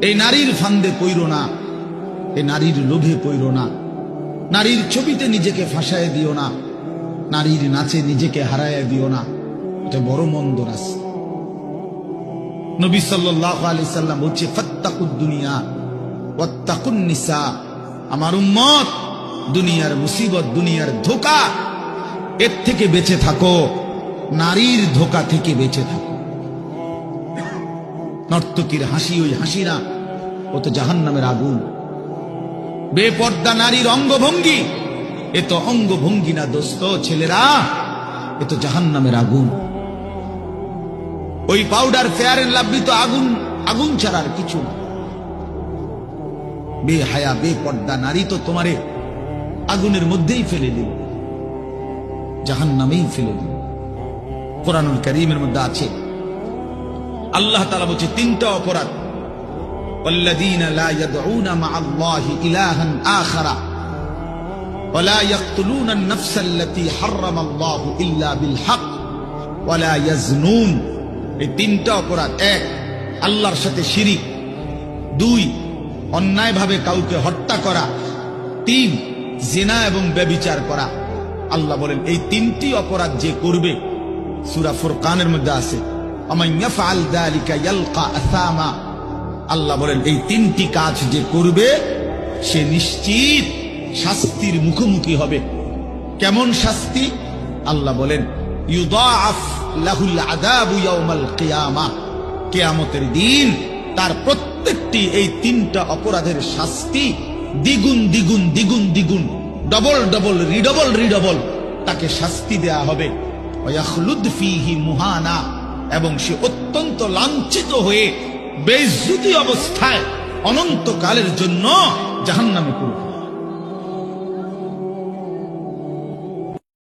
এই নারীর ফান্দে পইরো না, এই নারীর লোভে পইরো না, নারীর ছবিতে নিজেকে ফাঁসায় দিও না, নারীর নাচে নিজেকে হারায় দিও না। এটা বড় মন্দ রাস্তা। নবী সাল্লাল্লাহু আলাইহি সাল্লাম বলছে, ফাত্তাকুদ দুনিয়া ওয়াত্তাকুন নিসা। আমার উম্মত, দুনিয়ার মুসিবত, দুনিয়ার ধোঁকা, এর থেকে বেঁচে থাকো, নারীর ধোঁকা থেকে বেঁচে থাকো। নর্তকীর হাসি ওই হাসি না, ও তো জাহান্নামের আগুন। বেপর্দা নারীর অঙ্গভঙ্গি, এ তো অঙ্গভঙ্গি না দোস্ত, ছেলেরা, এ তো জাহান্নামের আগুন। ওই পাউডার, ফেয়ার এন্ড লাভলি তো আগুন, আগুন ছাড়ার কিছু না। বেহায়া বেপর্দা নারী তো তোমারে আগুনের মধ্যেই ফেলে দিল, জাহান্নামেই ফেলে দিল। কোরআনুল কারীমের মধ্যে আছে, আল্লাহ তাআলা বলছে তিনটা অপরাধ, ওয়াল্লাযীনা লা ইয়াদউনা মা'আল্লাহি ইলাহান আখারা ওয়া লা ইয়াকতুলুনা আন-নাফসা আল্লাতী হারামাল্লাহু ইল্লা বিল হক ওয়া লা ইয়াজনুন। এই তিনটা অপরাধ। এক, আল্লাহর সাথে শিরিক। দুই, অন্যায়ভাবে কাউকে হত্যা করা। তিন, জিনা এবং ব্যভিচার করা। আল্লাহ বলেন এই তিনটি অপরাধ যে করবে, সূরা ফুরকানের মধ্যে আছে, আমান ইয়াফআল যালিকা ইয়ালকা আসামা। আল্লাহ বলেন এই তিনটি কাজ যে করবে সে নিশ্চিত শাস্তির মুখোমুখি হবে। কেমন শাস্তি? আল্লাহ বলেন ইউদাআফ লাহুল আযাবু ইয়াউমাল কিয়ামা। কিয়ামতের দিন তার প্রত্যেকটি এই তিনটা অপরাধের শাস্তি দ্বিগুণ দ্বিগুণ দ্বিগুণ দ্বিগুণ, ডবল ডবল রিডবল রিডবল তাকে শাস্তি দেয়া হবে। ওয়াখলুদ ফীহি মুহানা, এবং সে অত্যন্ত লাঞ্ছিত হয়ে বেইজ্জতি অবস্থায় অনন্তকালের জন্য জাহান্নামে পড়বে।